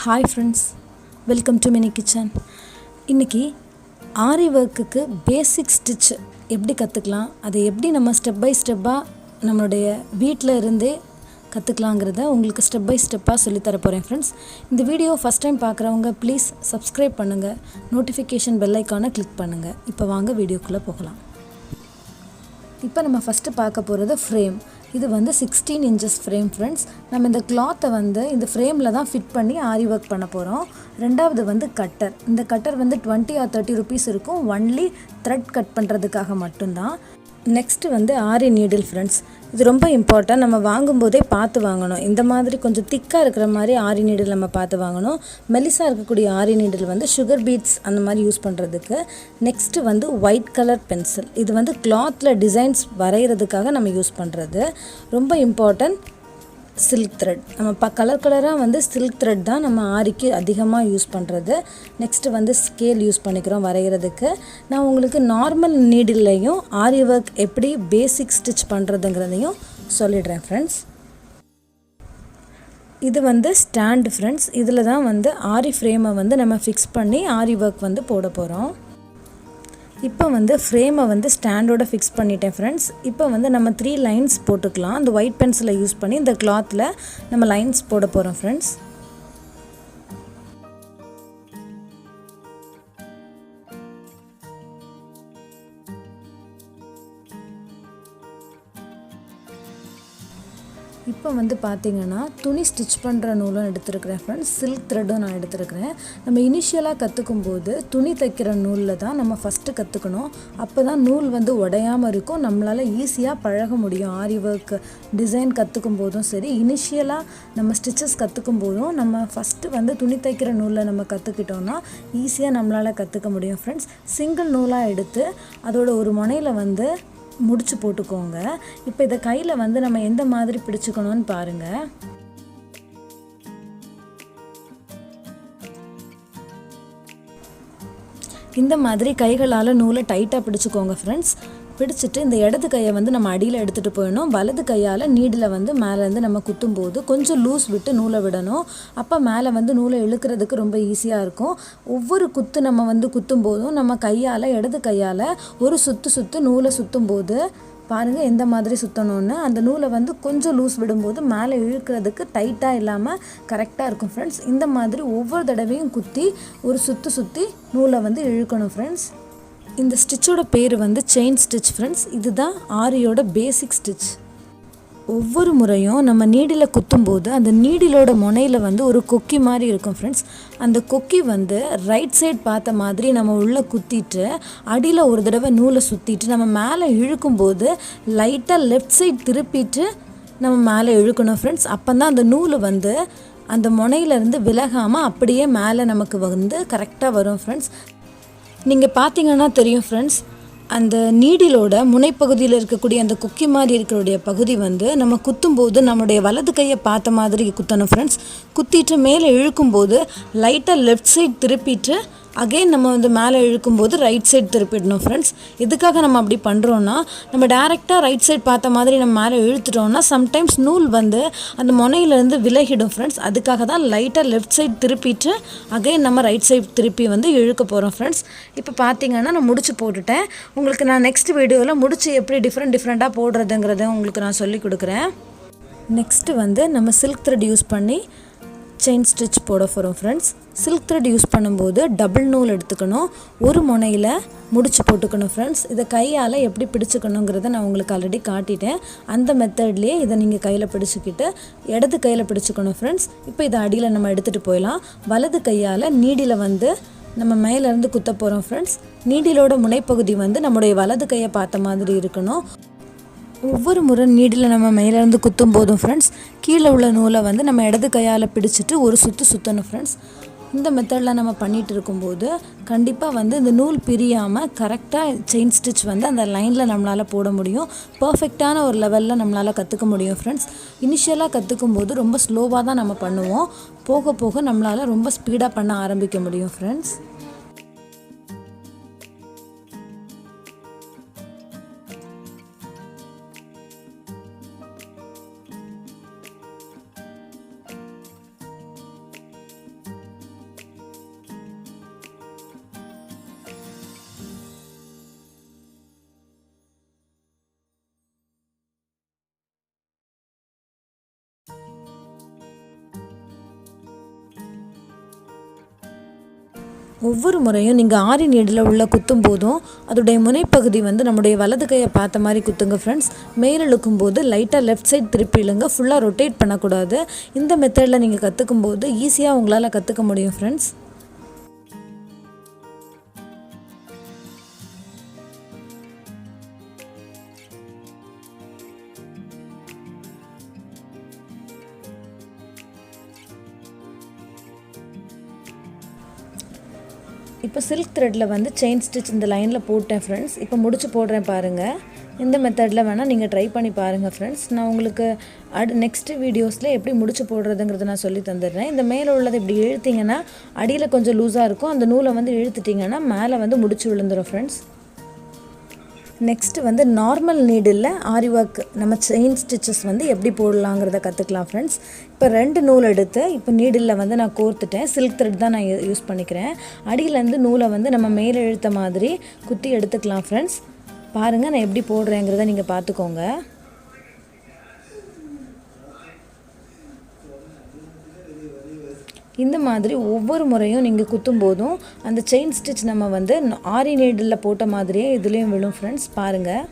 Hi friends, welcome to mini kitchen. இன்றைக்கி ஆரி ஒர்க்குக்கு பேசிக் stitch எப்படி கற்றுக்கலாம், அதை எப்படி நம்ம ஸ்டெப் பை ஸ்டெப்பாக நம்மளுடைய வீட்டில் இருந்தே கற்றுக்கலாங்கிறத உங்களுக்கு ஸ்டெப் பை ஸ்டெப்பாக சொல்லித்தர போகிறேன் ஃப்ரெண்ட்ஸ். இந்த வீடியோ ஃபஸ்ட் டைம் பார்க்குறவங்க ப்ளீஸ் சப்ஸ்கிரைப் பண்ணுங்கள், நோட்டிஃபிகேஷன் பெல் ஐக்கானை கிளிக் பண்ணுங்கள். இப்போ வாங்க வீடியோக்குள்ளே போகலாம். இப்போ நம்ம ஃபஸ்ட்டு பார்க்க போகிறது ஃப்ரேம். இது வந்து 16 inches ஃப்ரேம் ஃப்ரெண்ட்ஸ். நம்ம இந்த கிளாத்தை வந்து இந்த ஃப்ரேமில் தான் ஃபிட் பண்ணி ஆரி ஒர்க் பண்ண போகிறோம். ரெண்டாவது வந்து கட்டர். இந்த கட்டர் வந்து 20 or 30 rupees இருக்கும். ஒன்லி த்ரெட் கட் பண்ணுறதுக்காக மட்டும்தான். நெக்ஸ்ட்டு வந்து ஆரி நீடில் ஃப்ரெண்ட்ஸ். இது ரொம்ப இம்பார்ட்டன்ட். நம்ம வாங்கும்போதே பார்த்து வாங்கணும். இந்த மாதிரி கொஞ்சம் திக்காக இருக்கிற மாதிரி ஆரி நீடில் நம்ம பார்த்து வாங்கணும். மெலிசாக இருக்கக்கூடிய ஆரி நீடில் வந்து சுகர் பீட்ஸ் அந்த மாதிரி யூஸ் பண்ணுறதுக்கு. நெக்ஸ்ட்டு வந்து ஒயிட் கலர் பென்சில். இது வந்து கிளாத்தில் டிசைன்ஸ் வரைகிறதுக்காக நம்ம யூஸ் பண்ணுறது. ரொம்ப இம்பார்ட்டன்ட். Silk thread. நம்ம கலர் கலராக வந்து சில்க் த்ரெட் தான் நம்ம ஆரிக்கு அதிகமாக யூஸ் பண்ணுறது. நெக்ஸ்ட்டு வந்து ஸ்கேல் யூஸ் பண்ணிக்கிறோம் வரைகிறதுக்கு. நான் உங்களுக்கு நார்மல் நீடில்லையும் ஆரி ஒர்க் எப்படி பேசிக் ஸ்டிச் பண்ணுறதுங்கிறதையும் சொல்லிடுறேன் ஃப்ரெண்ட்ஸ். இது வந்து ஸ்டாண்டு ஃப்ரெண்ட்ஸ். இதில் தான் வந்து ஆரி ஃப்ரேமை வந்து நம்ம ஃபிக்ஸ் பண்ணி ஆரி ஒர்க் வந்து போட போகிறோம். இப்போ வந்து ஃப்ரேமை வந்து ஸ்டாண்டோட ஃபிக்ஸ் பண்ணிட்டேன் ஃப்ரெண்ட்ஸ். இப்போ வந்து நம்ம 3 lines போட்டுக்கலாம். அந்த ஒயிட் பென்சிலை யூஸ் பண்ணி இந்த கிளாத்தில் நம்ம லைன்ஸ் போட போகிறோம் ஃப்ரெண்ட்ஸ். இப்போ வந்து பார்த்திங்கன்னா துணி ஸ்டிச் பண்ணுற நூலும் எடுத்துருக்கிறேன் ஃப்ரெண்ட்ஸ். சில்க் த்ரெட்டும் நான் எடுத்துருக்கிறேன். நம்ம இனிஷியலாக கற்றுக்கும் போது துணி தைக்கிற நூலில் தான் நம்ம ஃபஸ்ட்டு கற்றுக்கணும். அப்போ தான் நூல் வந்து உடையாமல் இருக்கும். நம்மளால் ஈஸியாக பழக முடியும். ஆரி ஒர்க் டிசைன் கற்றுக்கும் போதும் சரி, இனிஷியலாக நம்ம ஸ்டிச்சஸ் கற்றுக்கும் போதும் நம்ம ஃபஸ்ட்டு வந்து துணி தைக்கிற நூலில் நம்ம கற்றுக்கிட்டோன்னா ஈஸியாக நம்மளால் கற்றுக்க முடியும் ஃப்ரெண்ட்ஸ். சிங்கிள் நூலாக எடுத்து அதோட ஒரு முனையில் வந்து முடிச்சு போட்டுக்கோங்க. இப்போ இதை கையில் வந்து நம்ம எந்த மாதிரி பிடிச்சுக்கணும்னு பாருங்கள். இந்த மாதிரி கைகளால் நூலை டைட்டாக பிடிச்சிக்கோங்க ஃப்ரெண்ட்ஸ். பிடிச்சிட்டு இந்த இடது கையை வந்து நம்ம அடியில் எடுத்துகிட்டு போயிடணும். வலது கையால் நீடில் வந்து மேலேருந்து நம்ம குத்தும்போது கொஞ்சம் லூஸ் விட்டு நூலை விடணும். அப்போ மேலே வந்து நூலை இழுக்கிறதுக்கு ரொம்ப ஈஸியாக இருக்கும். ஒவ்வொரு குத்து நம்ம வந்து குத்தும் போதும் நம்ம கையால் இடது கையால் ஒரு சுற்று நூலை சுற்றும் போது பாருங்கள் எந்த மாதிரி சுற்றணும்னு. அந்த நூலை வந்து கொஞ்சம் லூஸ் விடும்போது மேலே இழுக்கிறதுக்கு டைட்டாக இல்லாமல் கரெக்டாக இருக்கும் ஃப்ரெண்ட்ஸ். இந்த மாதிரி ஒவ்வொரு தடவையும் குத்தி ஒரு சுற்றி நூலை வந்து இழுக்கணும் ஃப்ரெண்ட்ஸ். இந்த ஸ்டிச்சோட பேர் வந்து செயின் ஸ்டிச் ஃப்ரெண்ட்ஸ். இதுதான் ஆரியோட பேசிக் ஸ்டிச். ஒவ்வொரு முறையும் நம்ம நீடில் குத்தும்போது அந்த நீடிலோட முனையில் வந்து ஒரு கொக்கி மாதிரி இருக்கும் ஃப்ரெண்ட்ஸ். அந்த கொக்கி வந்து ரைட் சைட் பார்த்த மாதிரி நம்ம உள்ளே குத்திட்டு அடியில் ஒரு தடவை நூலை சுற்றிட்டு நம்ம மேலே இழுக்கும்போது லைட்டாக லெஃப்ட் சைட் திருப்பிட்டு நம்ம மேலே இழுக்கணும் ஃப்ரெண்ட்ஸ். அப்போ தான் அந்த நூல் வந்து அந்த முனையிலேருந்து விலகாமல் அப்படியே மேலே நமக்கு வந்து கரெக்டாக வரும் ஃப்ரெண்ட்ஸ். நீங்கள் பார்த்தீங்கன்னா தெரியும் ஃப்ரெண்ட்ஸ், அந்த நீடிலோட முனைப்பகுதியில் இருக்கக்கூடிய அந்த கொக்கி மாதிரி இருக்கக்கூடிய பகுதி வந்து நம்ம குத்தும்போது நம்மளுடைய வலது கையை பார்த்த மாதிரி குத்தணும் ஃப்ரெண்ட்ஸ். குத்திட்டு மேலே இழுக்கும்போது லைட்டாக லெஃப்ட் சைட் திருப்பிட்டு அகெயின் நம்ம வந்து மேலே இழுக்கும்போது ரைட் சைட் திருப்பிடணும் ஃப்ரெண்ட்ஸ். எதுக்காக நம்ம அப்படி பண்ணுறோன்னா, நம்ம டேரெக்டாக ரைட் சைட் பார்த்த மாதிரி நம்ம மேலே இழுத்துட்டோம்னா சம்டைம்ஸ் நூல் வந்து அந்த முனையிலேருந்து விலகிடும் ஃப்ரெண்ட்ஸ். அதுக்காக தான் லைட்டாக லெஃப்ட் சைட் திருப்பிட்டு அகெயின் நம்ம ரைட் சைட் திருப்பி வந்து இழுக்க போகிறோம் ஃப்ரெண்ட்ஸ். இப்போ பார்த்தீங்கன்னா நான் முடிச்சு போட்டுட்டேன். உங்களுக்கு நான் நெக்ஸ்ட் வீடியோவில் முடிச்சு எப்படி டிஃப்ரெண்ட்டாக போடுறதுங்கிறத உங்களுக்கு நான் சொல்லி கொடுக்குறேன். நெக்ஸ்ட்டு வந்து நம்ம சில்க் த்ரெட் யூஸ் பண்ணி செயின் ஸ்டிச் போட போகிறோம் ஃப்ரெண்ட்ஸ். சில்க் த்ரெட் யூஸ் பண்ணும்போது டபுள் நூல் எடுத்துக்கணும். ஒரு முனையில் முடிச்சு போட்டுக்கணும் ஃப்ரெண்ட்ஸ். இதை கையால் எப்படி பிடிச்சிக்கணுங்கிறத நான் உங்களுக்கு ஆல்ரெடி காட்டிட்டேன். அந்த மெத்தட்லேயே இதை நீங்கள் கையில் பிடிச்சிக்கிட்டு இடது கையில் பிடிச்சிக்கணும் ஃப்ரெண்ட்ஸ். இப்போ இதை அடியில் நம்ம எடுத்துகிட்டு போயிடலாம். வலது கையால் நீடியில் வந்து நம்ம மேலேருந்து குத்த போகிறோம் ஃப்ரெண்ட்ஸ். நீடிலோட முனைப்பகுதி வந்து நம்முடைய வலது கையை பார்த்த மாதிரி இருக்கணும். ஒவ்வொரு முறை நீடில் நம்ம மேலேருந்து குத்தும் போதும் ஃப்ரெண்ட்ஸ் கீழே உள்ள நூலை வந்து நம்ம இடது கையால் பிடிச்சிட்டு ஒரு சுற்றணும் ஃப்ரெண்ட்ஸ். இந்த மெத்தடில் நம்ம பண்ணிகிட்டு இருக்கும்போது கண்டிப்பாக வந்து இந்த நூல் பிரியாமல் கரெக்டாக செயின் ஸ்டிச் வந்து அந்த லைனில் நம்மளால் போட முடியும். பர்ஃபெக்டான ஒரு லெவலில் நம்மளால் கற்றுக்க முடியும் ஃப்ரெண்ட்ஸ். இனிஷியலாக கற்றுக்கும் போது ரொம்ப ஸ்லோவாக தான் நம்ம பண்ணுவோம். போக போக நம்மளால் ரொம்ப ஸ்பீடாக பண்ண ஆரம்பிக்க முடியும் ஃப்ரெண்ட்ஸ். ஒவ்வொரு முறையும் நீங்கள் ஆரி நீடில் உள்ள குத்தும் போதும் அதோடைய முனைப்பகுதி வந்து நம்முடைய வலது கையை பார்த்த மாதிரி குத்துங்க ஃப்ரெண்ட்ஸ். மேல் இழுக்கும் போது லைட்டாக லெஃப்ட் சைட் திருப்பி இழுங்க, ஃபுல்லாக ரொட்டேட் பண்ணக்கூடாது. இந்த மெத்தடில் நீங்கள் கற்றுக்கும் போது ஈஸியாக உங்களால் கற்றுக்க முடியும் ஃப்ரெண்ட்ஸ். இப்போ சில்க் த்ரெட்டில் வந்து செயின் ஸ்டிச் இந்த லைனில் போட்டேன் ஃப்ரெண்ட்ஸ். இப்போ முடிச்சு போடுறேன் பாருங்கள். இந்த மெத்தடில் வேணால் நீங்கள் ட்ரை பண்ணி பாருங்கள் ஃப்ரெண்ட்ஸ். நான் உங்களுக்கு நெக்ஸ்ட்டு வீடியோஸில் எப்படி முடிச்சு போடுறதுங்கிறத நான் சொல்லி தந்துடுறேன். இந்த மேலே உள்ளதை இப்படி இழுத்திங்கன்னா அடியில் கொஞ்சம் லூஸாக இருக்கும். அந்த நூலை வந்து இழுத்துட்டிங்கன்னா மேலே வந்து முடிச்சு விழுந்துடும் ஃப்ரெண்ட்ஸ். நெக்ஸ்ட்டு வந்து நார்மல் நீடில் ஆரி ஒர்க் நம்ம செயின் ஸ்டிச்சஸ் வந்து எப்படி போடலாங்கிறத கற்றுக்கலாம் ஃப்ரெண்ட்ஸ். இப்போ 2 நூல் எடுத்து இப்போ நீடில் வந்து நான் கோர்த்துட்டேன். சில்க் த்ரெட் தான் நான் யூஸ் பண்ணிக்கிறேன். அடியிலேருந்து நூலை வந்து நம்ம மேலே இழுத்த மாதிரி குத்தி எடுத்துக்கலாம் ஃப்ரெண்ட்ஸ். பாருங்கள் நான் எப்படி போடுறேங்கிறத நீங்கள் பார்த்துக்கோங்க. இந்த மாதிரி ஒவ்வொரு முறையும் நீங்கள் குத்தும் போதும் அந்த செயின் ஸ்டிச் நம்ம வந்து ஆரி நீடில் போட்ட மாதிரியே இதுலேயும் விழும் ஃப்ரெண்ட்ஸ். பாருங்கள்.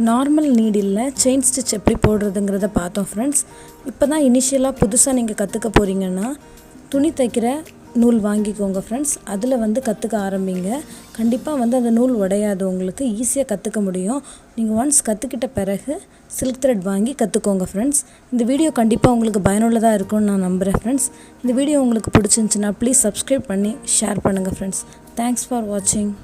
நார்மல் நீடில் செயின் ஸ்டிச் எப்படி போடுறதுங்கிறத பார்த்தோம் ஃப்ரெண்ட்ஸ். இப்போ தான் இனிஷியலாக புதுசாக நீங்கள் கற்றுக்க போகிறீங்கன்னா துணி தைக்கிற நூல் வாங்கிக்கோங்க ஃப்ரெண்ட்ஸ். அதில் வந்து கற்றுக்க ஆரம்பிங்க. கண்டிப்பாக வந்து அந்த நூல் உடையாது, உங்களுக்கு ஈஸியாக கற்றுக்க முடியும். நீங்கள் ஒன்ஸ் கற்றுக்கிட்ட பிறகு சில்க் த்ரெட் வாங்கி கற்றுக்கோங்க ஃப்ரெண்ட்ஸ். இந்த வீடியோ கண்டிப்பாக உங்களுக்கு பயனுள்ளதாக இருக்கும்னு நான் நம்புகிறேன் ஃப்ரெண்ட்ஸ். இந்த வீடியோ உங்களுக்கு பிடிச்சிருந்துச்சுன்னா ப்ளீஸ் சப்ஸ்கிரைப் பண்ணி ஷேர் பண்ணுங்கள் ஃப்ரெண்ட்ஸ். தேங்க்ஸ் ஃபார் வாட்சிங்.